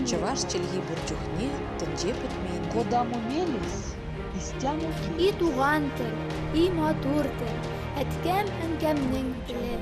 Чаваш челги бурчухне тынже путмейн. Кодаму мелис, истяму И туған тіл, и матур тіл, әткәм әнкәмнең тілі.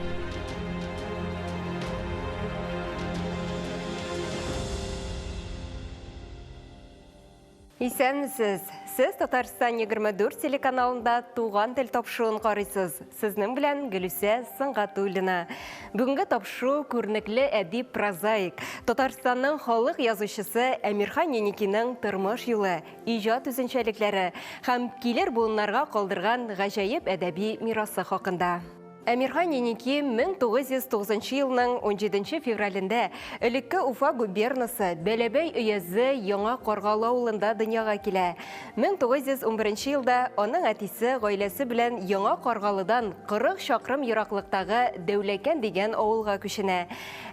Исәнсіз, сіз Татарстан 24 телеканалында туған тіл тапшуын қарайсыз. Сізнің білән Гүлүсә Сыңғатуллина. Бүгінгі тапшу көрнекле әдип прозаик. Татарстанның халық язучысы Әмирхан Еникинең тормыш юлы, иҗат үзенчәлекләре һәм килер буыннарга калдырган гаҗайып әдәби мирасы хакында. Әмирхан Еники 1990 елның 17 февралендә элекке Уфа губернасы Бәләбәй өязе Яңа Каргалы авылында дөньяга килә. 1911 елда аның әтисе гаиләсе белән Яңа Каргалыдан 40 чакрым ераклыктагы Дәүләкән дигән авылга күченә.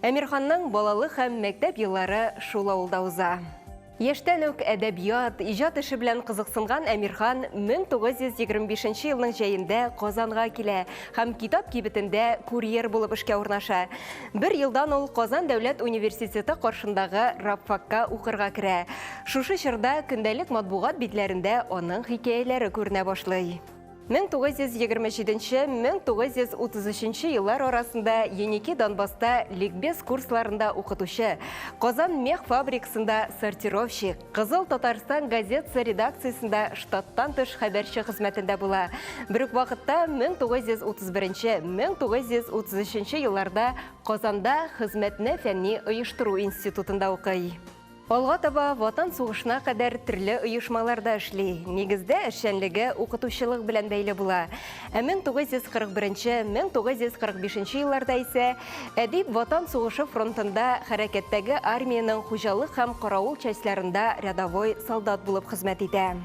Әмирханның балалык һәм мәктәп еллары шул авылда уза. Яшьтән үк әдәбият, иҗат эше белән кызыксынган Әмирхан 1925 елның җәендә Казанга килә һәм китап кибетендә курьер булып эшкә урнаша. Бер елдан ул Казан дәүләт университеты каршындагы рабфакка укырга керә. Шушы чорда көндәлек матбугат битләрендә аның хикәяләре күренә башлый. 1927-1933 еллар арасында Еники Донбасста ликбез курсларында укытучы, Казан мех фабрикасында сортировщик, Кызыл Татарстан газетасы редакциясында штаттан тыш хәбәрче хезмәтендә була. Бер үк вакытта 1931-1933 елларда Казанда хезмәтне фәнни оештыру институтында укый. Алга таба ватан сугышына кадәр төрле оешмаларда эшли. Нигездә эшчәнлеге укытучылык белән бәйле була. 1941-1945 елларда исә әдип ватан сугышы фронтында хәрәкәттәге армияның хуҗалык һәм каравыл частьларында рядовой солдат булып хезмәт итә.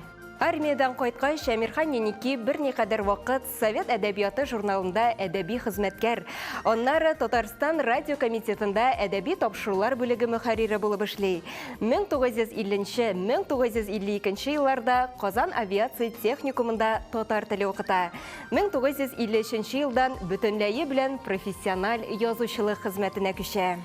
Армиядан кайткач Әмирхан Еники берникадәр вакыт Совет әдәбияты журналында әдәби хезмәткәр. Аннары Татарстан радио комитетында әдәби тапшырулар бүлеге мөхәррире булып эшли. 1950-1952 елларда Казан авиация техникумында татар теле укыта. 1953 елдан бөтенләе белән профессиональ язучылык хезмәтенә күчә.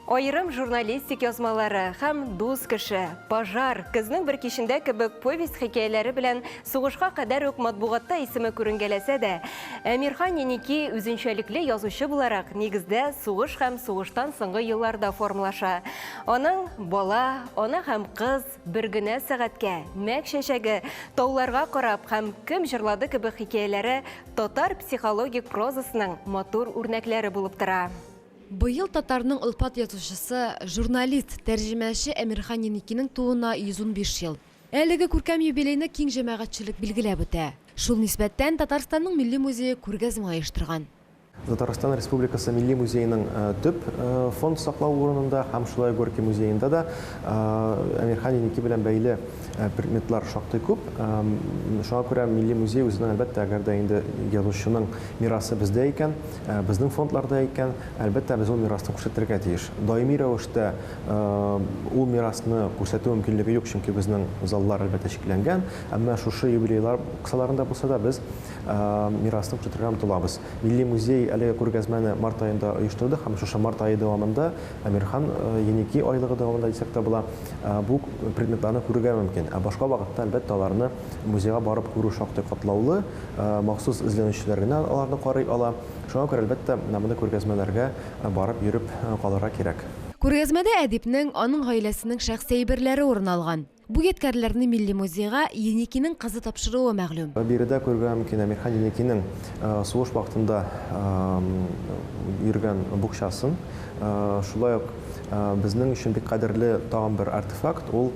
Айрым журналистик язмалары һәм дус кеше, пожар, кызның бер кишендә кебек повесть хикәяләре белән сугышка кадәр үк матбугатта исеме күренгәләсә дә, Әмирхан Еники үзенчәлекле язучы буларак нигездә сугыш һәм сугыштан соңгы елларда формалаша. Аның бала, ана һәм кыз бер генә сәгатькә, мәк чәчәге, тауларга карап һәм кем җырлады кебек хикәяләре татар психологик прозасының матур үрнәкләре булып тора. Быйыл татарның ылпат язучысы, журналист, тәрҗемәче Әмирхан Еникинең тууына 115 ел. Әлеге күркәм юбилейны киң җәмәгатьчелек билгеләп үтә. Шул нисбәттән Татарстанның милли музее күргәзмә оештырган. Татарстан Республикасы Милли музейының төп фонд саклау урынында һәм шулай Горький музейында да Әмирхан Еники белән бәйле предметлар шактый күп. Шуңа күрә Милли музей үзенең әлбәттә әгәр дә инде язучының мирасы бездә икән, безнең фондларда икән, әлбәттә без ул мирасны күрсәтергә тиеш. Даими рәвештә ул мирасны күрсәтү мөмкинлеге юк, чөнки безнең заллар әлбәттә шикләнгән, әмма шушы юбилейлар кысаларында булса да без мирасны күрсәтергә омтылабыз. Милли музей әлеге күргәзмәне март айында оештырды һәм шушы март айы дәвамында Әмирхан Еники айлыгы дәвамында дисәк тә була, бу предметларны күрергә мөмкин. Башка вакытта әлбәттә аларны музейга барып күрү шактый катлаулы, махсус эзләнүчеләр генә аларны карый ала. Шуңа күрә әлбәттә мондый күргәзмәләргә барып йөреп калырга кирәк. Күргәзмәдә әдипнең, аның гаиләсенең шәхси әйберләре урын алган. Бу yetkәрләрне милли музейга Еникинең кызы тапшыруы мәгълүм. Биредә күргән мөмкин Әмирхан Еникинең сугыш вакытында йөргән букчасын, шулай ук безнең өчен бик кадерле тагын бер артефакт, ул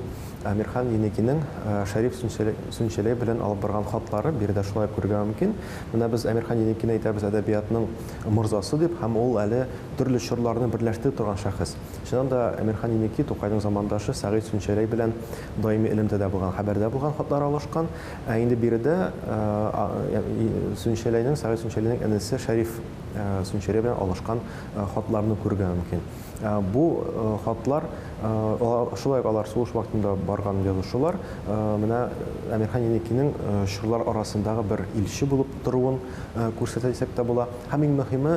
Әмирхан Еникинең Шәриф Сүнчәләй белән алып барган хатлары биредә шулай күрергә мөмкин. Менә без Әмирхан Еникине әйтәбез әдәбиятның морзасы дип, һәм ул әле төрле чорларны берләштереп торган шәхес. Шуннан да Әмирхан Еники Тукайның замандашы Сәгыйть Сүнчәләй белән даими элемтәдә булган, хәбәрдә булган хатлар алышкан. Инде биредә Сүнчәләйнең, Сәгыйть Сүнчәләйнең энесе Шәриф Сүнчәләй белән алышкан хатларны күргән мөмкин. Бу хатлар, шулай алар сугыш вакытында барган язучылар, менә Әмирхан Еникинең чорлар арасындагы бер илче булып торуын күрсәтә дисәк тә була. Һәм иң мөһиме,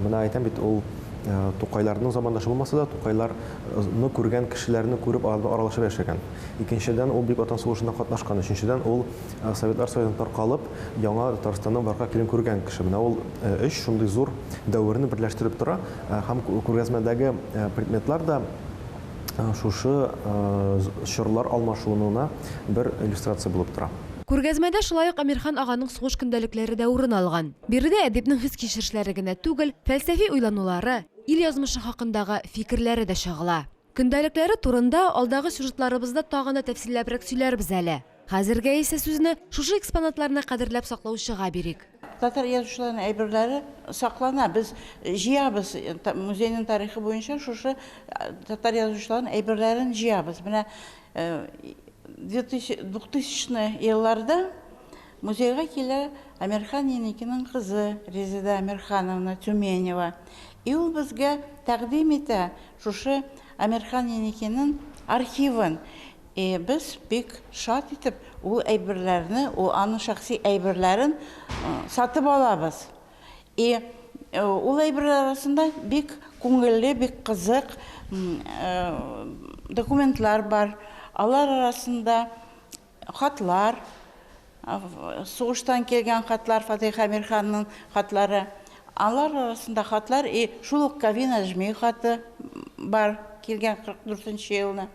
менә әйтәм бит, ул Тукайларның замандашы булмаса да, Тукайларны күргән кешеләрне күреп аралашып яшәгән. Икенчедән, ул Бөек Ватан сугышында катнашкан. Өченчедән, ул Советлар Союзыннан таркалып, яңа Татарстанның барга килен күргән кеше. Менә ул эш шундый зур дәверне берләштереп тора. Һәм күргәзмәдәге предметлар да шушы чорлар алмашуына бер иллюстрация булып тора. Күргәзмәдә шулай ук Әмирхан аганың сугыш көндәлекләре дә урын алган. Биредә әдипнең хис кичерешләре генә түгел, фәлсәфи уйланулары, ил язмышы хакындагы фикерләре дә чагыла. Көндәлекләре турында алдагы сюжетларыбызда тагын да тәфсилләбрәк сөйләрбез әле. Хәзергә исә сүзне шушы экспонатларны кадерләп саклаучыга бирик. Татар язучыларының әйберләре саклана. Біз җыябыз, музейның тарихы буенча шушы татар язучыларының әйберләрен җыябыз. Менә 2000 елларда музейга килә Әмирхан Еникинең кызы Резеда Әмирхановна Тюменева. И ул безгә тәкъдим итә шушы Әмирхан Еникинең архивын. Без бик шат итеп ул әйберләрне, аның шәхси әйберләрен сатып алабыз. Ул әйберләр арасында бик күңелле, бик кызык документлар бар. Алар арасында хатлар, сугыштан келген хатлар, Фатих Әмирханның хатлары. Алар арасында хатлар, шул ук Кавина Жми хаты бар, келген 44-нче елны.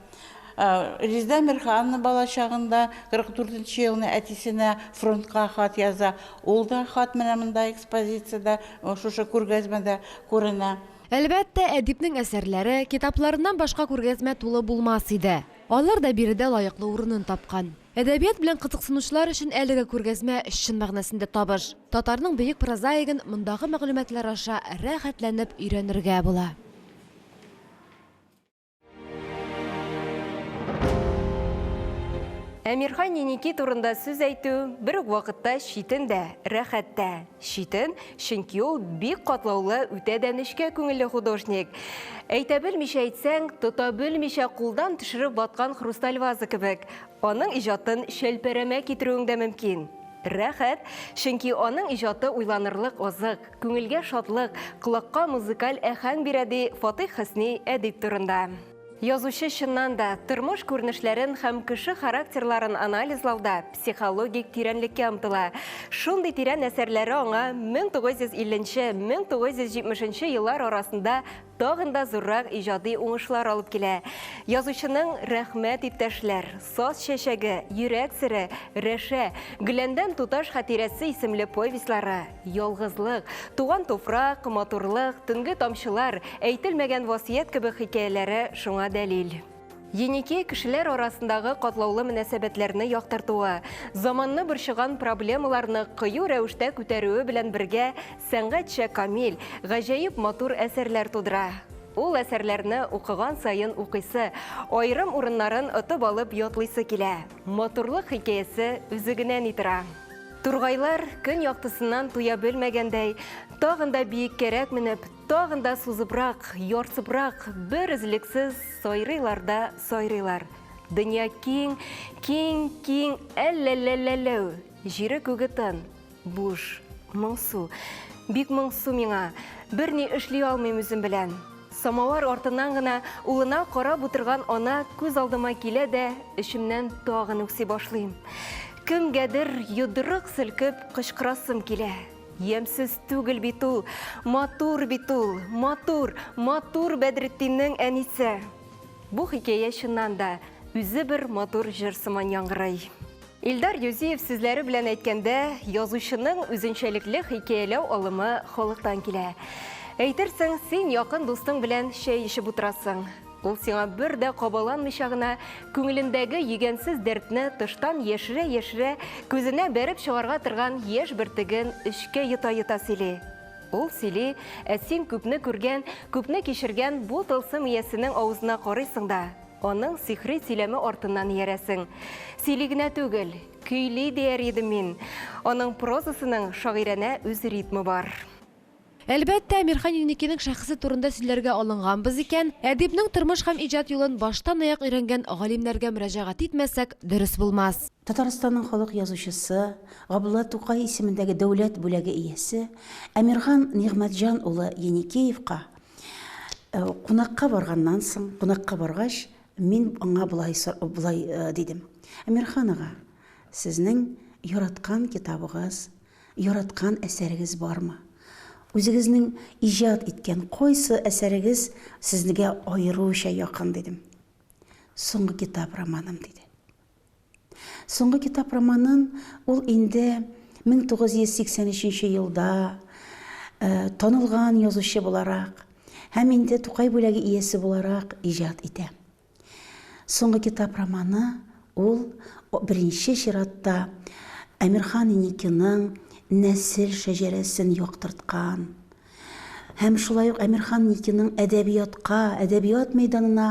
Резеда Әмирхановна бала чагында 44-нче елны әтисенә фронтка хат яза. Ул да хат менән монда экспозициядә, шушы күргәзмәдә күренә. Әлбәттә, әдипнең әсәрләре китапларыннан башка күргәзмә тулы булмас иде. Алар да биредә лайыклы урынын тапкан. Әдәбият белән кызыксынучылар өчен әлеге күргәзмә чын мәгънәсендә табыш. Татарның бөек прозаигын мондагы мәгълүматлар аша рәхәтләнеп өйрәнергә була. Әмирхан Еники турында сүз әйтү бер вакытта шитендә, рәхәттә. Шитен, чөнки ул бик катлаулы, үтә дәнешкә күңелле художник. Әйтә белмичә әйтсәң, тота белмичә кулдан төшереп баткан хрусталь ваза кебек. Аның иҗатын шәлпәрәмә китерүең дә мөмкин. Рәхәт, чөнки аның иҗаты уйланырлык азык, күңелгә шатлык, колакка музыкаль әһәң бирә ди Фатих Хөсни әдип турында. Язучы чыннан да тормыш күренешләрен һәм кеше характерларын анализлауда психологик тирәнлеккә омтыла. Шундый тирән әсәрләре аңа 1970-1970 еллар арасында тагын да зуррак иҗади уңышлар алып килә. Язучының рәхмәт иптәшләр, саз чәчәге, йөрәк сере, рәшә, Гөләндән туташ хатирәсе исемле повестьлары, ялгызлык, туган туфрак, матурлык, төнге тамчылар, әйтелмәгән васыят кебек хикәяләре шуңа дәлил. Еники кешеләр арасындагы катлаулы мөнәсәбәтләрне яктыртуы, заманны борчыган проблемаларны кыю рәвештә күтәрүе белән бергә сәнгатьчә камил, гаҗәеп матур әсәрләр тудыра. Ул әсәрләрне укыган сайын укыйсы, айрым урыннарын отып алып ятлыйсы килә. Матурлык хикәясе үзегеннән итара. Тургайлар көн яктысыннан туя белмәгәндәй, тагын да биеккәрәк менеп, тагын да сузыбрак, ярсыбрак, бер үзлексез сайрыйлар да сайрыйлар. Дөнья киң, киң, киң, әлләләләләү. Җире күге тын, буш, моңсу. Бик моңсу миңа, берни эшли алмыйм үзем белән. Самавар артыннан гына улына карап утырган ана күз алдыма килә дә, эчемнән тагын үкси башлыйм. Кемгәдер йодрык селкеп кычкырасым килә. Ямсыз түгел бит ул, матур бит ул, матур, матур Бәдретдиннең әнисе. Бу хикәя чыннан да үзе бер матур җыр сыман яңгырый. Илдар Юзиев сүзләре белән әйткәндә, язучының үзенчәлекле хикәяләү алымы халыктан килә. Әйтерсең, син якын дустың белән чәй ишеп утырасың. Ул сиңа бер дә кабаланмыйча гына күңелендәге йөгәнсез дәртне тыштан яшерә-яшерә күзенә бәреп чыгарга торган яшь бөртеген эчкә йота-йота сөйли. Ул сөйли, ә син күпне күргән, күпне кичергән бу тылсым иясенең авызына карыйсың да, оның сихри сөйлемі ортынан ересің. Сөйлегіне түгіл, көйлей дейер едім мен. Оның прозасының шағирәне өз ритмі бар. Әлбәттә, Әмирхан Еникенең шәхесе турында сөйләргә алынган без икән, әдипнең тормыш һәм иҗат юлын баштан аяк өйрәнгән галимнәргә мөрәҗәгать итмәсәк, дөрес булмас. Татарстанның халык язучысы, Габдулла Тукай исемендәге дәүләт бүләге иясе Әмирхан Нигъмәтҗан улы Еникеевка кунакка барганнан соң, кунакка баргач, мин аңа булай дидем. Әмирхан ага, сезнең яраткан китабыгыз, яраткан әсәрегез бармы? Үзегезнең иҗат иткән койсы әсәрегез сезгә аеруча якын дидем. Соңгы китап романым диде. Соңгы китап романын ул инде 1983 елда танылган язучы буларак һәм инде Тукай бүләге иясе буларак иҗат итә. Соңгы китап романы ул беренче чиратта Әмирхан Еникенең нәсел шәҗәрәсен яктырткан. Һәм шулай ук Әмирхан Еникенең әдәбият мәйданына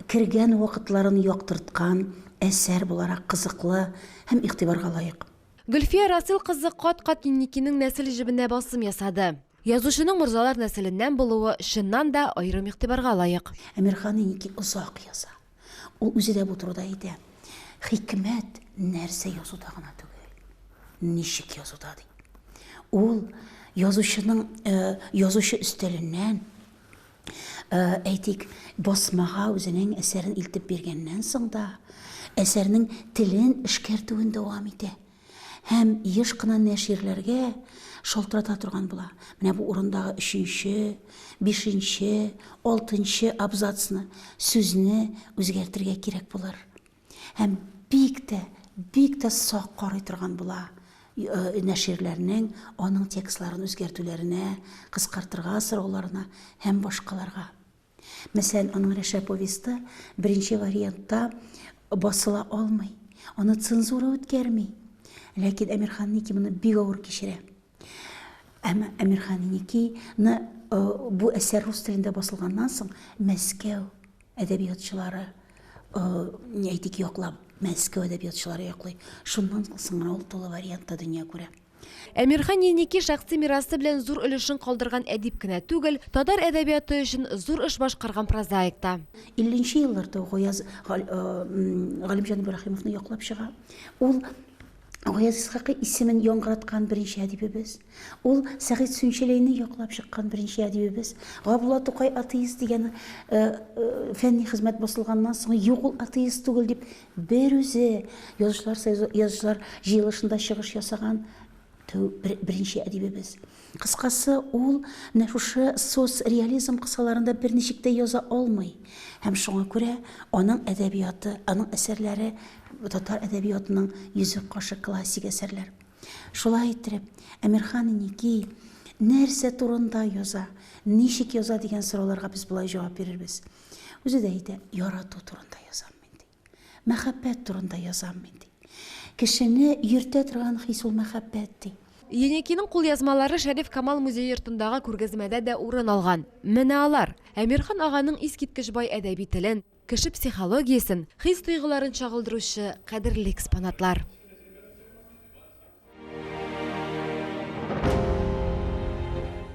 кергән вакытларын яктырткан әсәр буларак кызыклы һәм игътибарга лаек. Гөлфия Расил кызы кат-кат Еникенең нәсел җибенә басым ясады. Язучының морзалар нәселеннән булуы чыннан да аерым игътибарга лаек. Әмирхан Еники озак яза. Ул үзе дә бу турыда әйтә. Хикмәт нәрсә язуда гына түгел. Ничек язуда ди. Ул язучының язучы өстәленнән әйтик басмага үзенең әсәрен илтеп биргәннән соң да әсәрнең телен эшкәртүен дәвам итә. Һәм еш кына нәширләргә шалтырата торган була. Менә бу урындагы 3нче, 5нче, 6нче абзацны сүзне үзгәртергә кирәк булыр. Һәм бик тә сак карый торган була. Нәширләрнең аның текстларын үзгәртүләренә, кыскартырга сорауларына һәм башкаларга. Мәсәлән, аның Рәшә повесты беренче вариантта басыла алмый. Аны цензура үткәрми. Ләкин Әмирхан Еники моны бик авыр кичерә. Әмирхан Еникине бу әсәр рус телендә басылганнан соң Мәскәү әдәбиятчылары әйтик яклап, Мәскәү әдәбиятчылары яклый. Шуннан соң ул тулы вариантта дөнья күрә. Әмирхан Еники шәхси мирасы белән зур өлешен калдырган әдип кенә түгел, татар әдәбияты өчен зур эш башкарган прозаик та. 50нче елларда Галимҗан Ибраһимовны яклап чыга. Ул Гаяз Исхакый исемен яңгыраткан беренче әдибебез. Ул Сәгыйть Сүнчәләйне яклап чыккан беренче әдибебез. Габдулла Тукай атеист дигән фәнни хезмәт басылганнан соң юк ул атеист түгел дип бер үзе язучылар җыелышында чыгыш ясаган беренче әдибебез. Кыскасы, ул шушы соцреализм кысаларында берничек тә яза алмый. Һәм шуңа күрә аның әдәбияты, аның әсәрләре татар әдәбиятының йөзек кашы классик әсәрләр. Шулай итеп, Әмирхан Еники нәрсә турында яза, ничек яза дигән сорауларга без булай җавап бирербез. Үзе дә әйтә, ярату турында язам мин ди. Мәхәббәт турында язам мин ди. Кешене йөртә торган хис ул мәхәббәт ди. Еникинең кулъязмалары Шәриф Камал музей йортындагы күргәзмәдә дә урын алган. Менә алар. Әмирхан аганың искиткеч бай әдәби телен, кеше психологиясын, хис-тойгыларын чагылдыручы кадерле экспонатлар.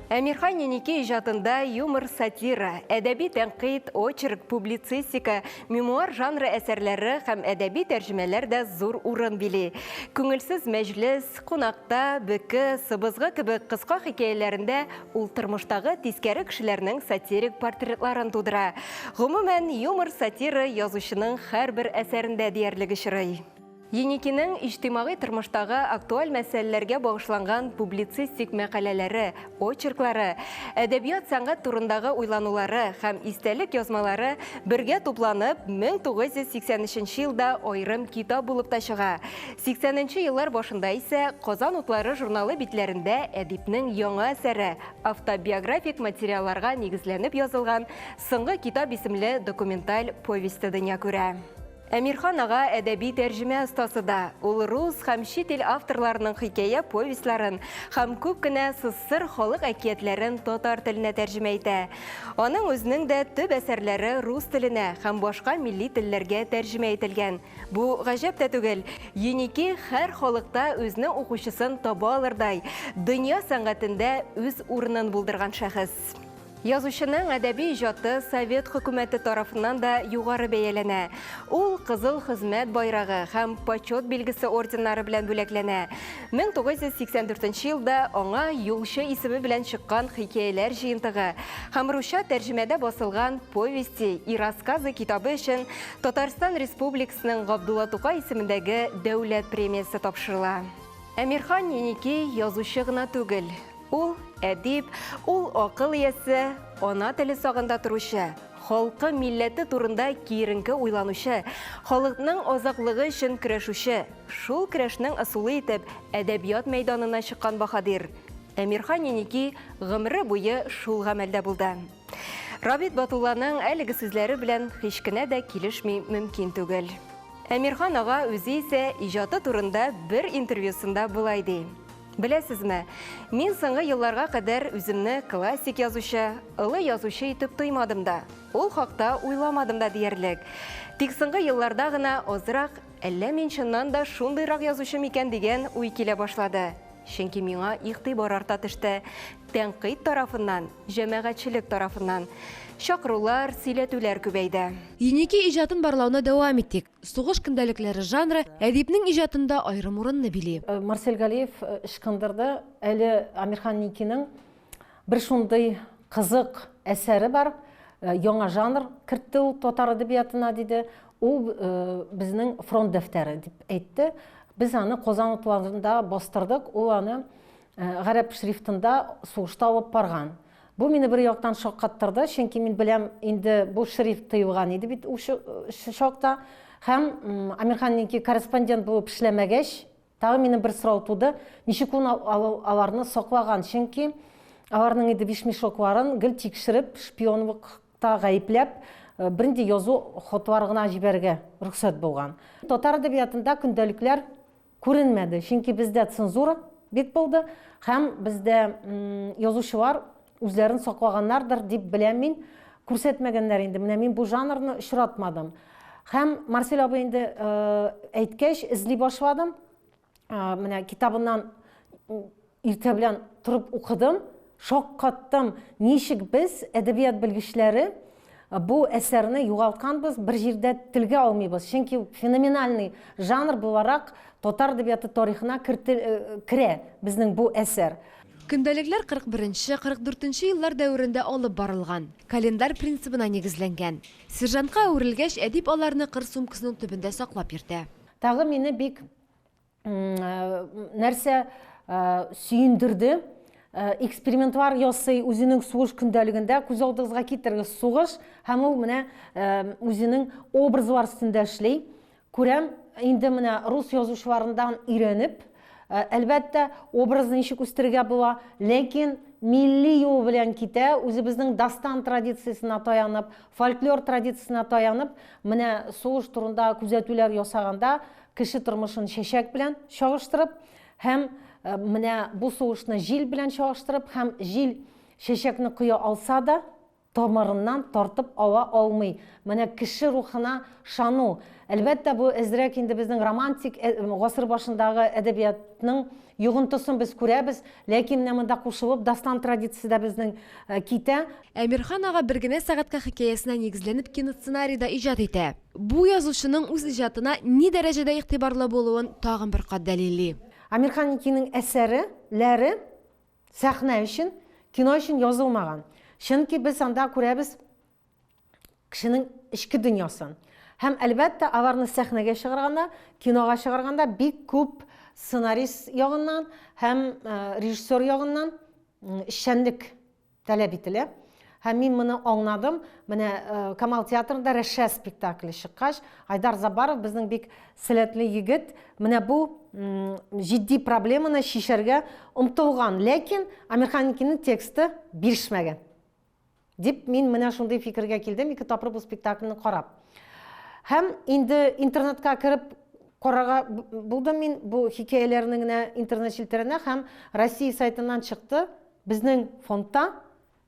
Әмирхан Еники иҗатында юмор, сатира, әдәби тәнкыйть, очерк, публицистика, мемуар жанры әсәрләре һәм әдәби тәрҗемәләр дә зур урын били. Күңелсез мәҗлес, кунакта, бөке, сыбызгы кебек кыска хикәяләрендә ул тормыштагы тискәре кешеләрнең сатирик портретларын тудыра. Гомумән, юмор, сатира язучының һәрбер әсәрендә диярлек очрый. Еникинең иҗтимагый тормыштагы актуаль мәсьәләләргә багышланган публицистик мәкаләләре, очерклары, әдәбият сәнгать турындагы уйланулары һәм истәлек язмалары бергә тупланып 1983 елда аерым китап булып та чыга. 80нче еллар башында исә Казан утлары журналы битләрендә әдипнең яңа әсәре, автобиографик материалларга нигезләнеп язылган «Соңгы китап» исемле документаль повесте дөнья күрә. Әмирхан аға әдәби тәржімә ұстасы да. Ул рус һәм чит ел авторларының хикәя повестларын һәм күп кенә сызсыр халык әкиятләрен татар теленә тәрҗемә итә. Аның үзенең дә төп әсәрләре рус теленә һәм башка милли телләргә тәрҗемә ителгән. Бу гаҗәп тә түгел. Еники һәр халыкта үзенең укучысын таба алырдай, дөнья сәнгатендә үз урынын булдырган шәхес. Язучының әдәби иҗаты Совет хөкүмәте тарафыннан да югары бәяләнә. Ул Кызыл хезмәт байрагы һәм почет билгесе орденнары белән бүләкләнә. 1984 елда аңа юлчы исеме белән чыккан хикәяләр җыентыгы һәм русча тәрҗемәдә басылган повести и рассказы китабы өчен Татарстан Республикасының Габдулла Тукай исемендәге дәүләт премиясе тапшырыла. Әмирхан Еники язучы гына түгел. Ул әдип, ул акыл иясе, ана теле сагында торучы, халкы милләте турында киеренке уйланучы, халыкның азаклыгы өчен көрәшүче, шул көрәшнең ысулы итеп әдәбият мәйданына чыккан баһадир. Әмирхан Еники гомере буе шул гамәлдә булды. Рабит Батулланың әлеге сүзләре белән һич кенә дә килешми мөмкин түгел. Әмирхан ага үзе исә иҗаты турында бер интервьюсында булай ди. Беләсезме, мин соңгы елларга кадәр үземне классик язучы, ылы язучы итеп тоймадым да. Ул хакта уйламадым да диярлек. Тик соңгы елларда гына азрак, әллә мин чыннан да шундыйрак язучы микән дигән уй килә башлады. Чөнки миңа игътибар арта төште. Тәнкыйть тарафыннан, җәмәгатьчелек тарафыннан чакырулар, сөйләтүләр күбәйде. Еники иҗатын барлауны дәвам иттек. Сугыш көндәлекләре жанры әдипнең иҗатында аерым урынны били. Марсель Галиев ышкындырды. Әле Әмирхан Еникинең бер шундый кызык әсәре бар. Яңа жанр кертте ул татар әдәбиятына диде. Ул безнең фронт дәфтәре дип әйтте. Без аны Казан утарында бастырдык. Ул аны гарәп шрифтында сугышта алып барган. Бу мине бер яктан шаккаттырды, чөнки мин беләм инде бу шрифт тыелган иде бит шакта. Һәм Әмирхан Еники корреспондент булып эшләмәгәч, тагы мине бер сорау туды, ничек аларны саклаган, чөнки аларның иде бишмешокларын гел тикшереп, шпионлыкта гаепләп, бернди язу хотлар гына җибәргә рөхсәт булган. Татар әдәбиятында көндәлекләр күренмәде, чөнки бездә цензура бик булды, һәм бездә язучылар үзләрен саклаганнардыр дип беләм мин, күрсәтмәгәннәр инде. Менә мин бу жанрны очратмадым. Һәм Марсель абый инде әйткәч, эзли башладым. Менә китабыннан иртә белән торып укыдым, шаккаттым, ничек без әдәбият белгечләре бу әсәрне югалтканбыз, бер җирдә телгә алмыйбыз. Чөнки феноменальный жанр буларак татар әдәбияты тарихына керә безнең бу әсәр. Көндәлекләр 41-44 еллар дәверендә алып барылган. Календар принцибына нигезләнгән. Сержантка әверелгәч, әдип аларны кыр сумкасының төбендә саклап йөртә. Тагы мине бик нәрсә сөендерде. Экспериментлар ясый үзенең сугыш көндәлегендә, күз алдыгызга китерге сугыш, һәм ул менә үзенең образлар өстендә эшли. Күрәм, инде менә рус язучыларындан өйрәнеп, әлбәттә, образны ничек үстерергә була, ләкин милли юл белән китә, үзебезнең дастан традициясенә таянып, фольклор традициясенә таянып, менә сугыш турында күзәтүләр ясаганда, кеше тормышын чәчәк белән чагыштырып, һәм менә бу сугышны җил белән чагыштырып, һәм җил чәчәкне кыя алса да, тамырыннан тартып ала алмый. Менә кеше рухына шану. Әлбәттә, бу әзрәк инде безнең романтик гасыр башындагы әдәбиятның йогынтысын без күрәбез, ләкин менә монда кушылып дастан традициясендә безнең китә. Әмирхан ага бер генә сәгатькә хикәясенә нигезләнеп киносценарийда иҗат итә. Бу язучының үз иҗатына ни дәрәҗәдә игътибарлы булуын тагын бер кат дәлилли. Әмирхан Еникинең әсәрләре сәхнә өчен, кино өчен язылмаган. Чөнки без анда күрәбез кешенең ичке дөньясын. Һәм әлбәттә, аларны сәхнәгә чыгарганда, кинога чыгарганда бик күп сценарист ягыннан һәм режиссер ягыннан эшчәнлек таләп ителә. Һәм мин моны аңладым. Менә Камал театрында Рәшә спектакле чыккач, Айдар Забаров безнең бик сәләтле егет, менә бу җитди проблеманы шишәргә омтылган, ләкин Әмирхан Еникинең тексты бирешмәгән. Дип мин менә шундый фикергә килдем, ике тапкыр бу спектакльне карап. Һәм инде интернетка кереп карага булдым мин бу хикәяләрнең генә интернет челтәренә, һәм Россия сайтыннан чыкты. Безнең фондта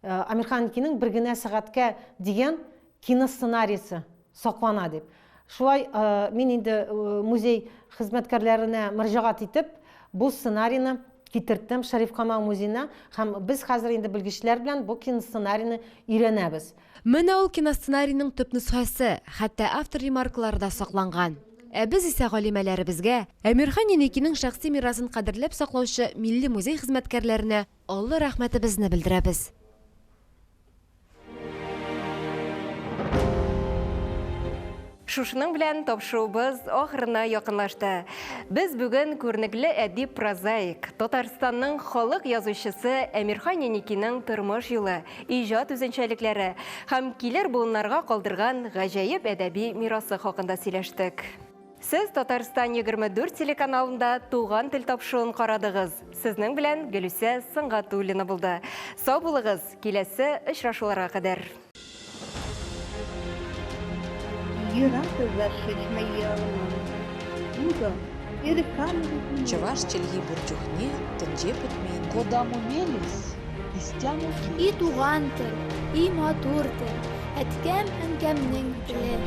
Амирхан Никинең бер генә сәгатькә дигән киносценарийсы саклана дип. Шулай мин инде музей хезмәткәрләренә мөрәҗәгать итеп, бу сценарийны китерттем Шәриф Камал музеена, һәм без хәзер инде белгечләр белән бу киносценарийны өйрәнәбез. Менә ул киносценарийның төп нөсхәсе, хәтта автор ремаркалары да сакланган. Ә без исә галимәләребезгә Амирхан Еникинең шәхси мирасын кадерләп саклаучы милли музей хезмәткәрләренә олы рәхмәтебезне белдерәбез. Шушының белән тапшыруыбыз ахырына якынлашты. Без бүген күренекле әдип прозаик, Татарстанның халык язучысы Амирхан Еникинең тормыш юлы, иҗат үзенчәлекләре һәм килер буыннарга калдырган гаҗәеп әдәби мирасы хакында сөйләштек. Сез Татарстан 24 телеканалында туган тел тапшыруын карадыгыз. Сезнең белән Гөлүсә Сыңгатуллина булды. Сау булыгыз, киләсе очрашуларга кадәр. Чаваш челги бурчухне, тенже путмейн. И туган тел, и матур тел, әткәм әнкәмнең теле.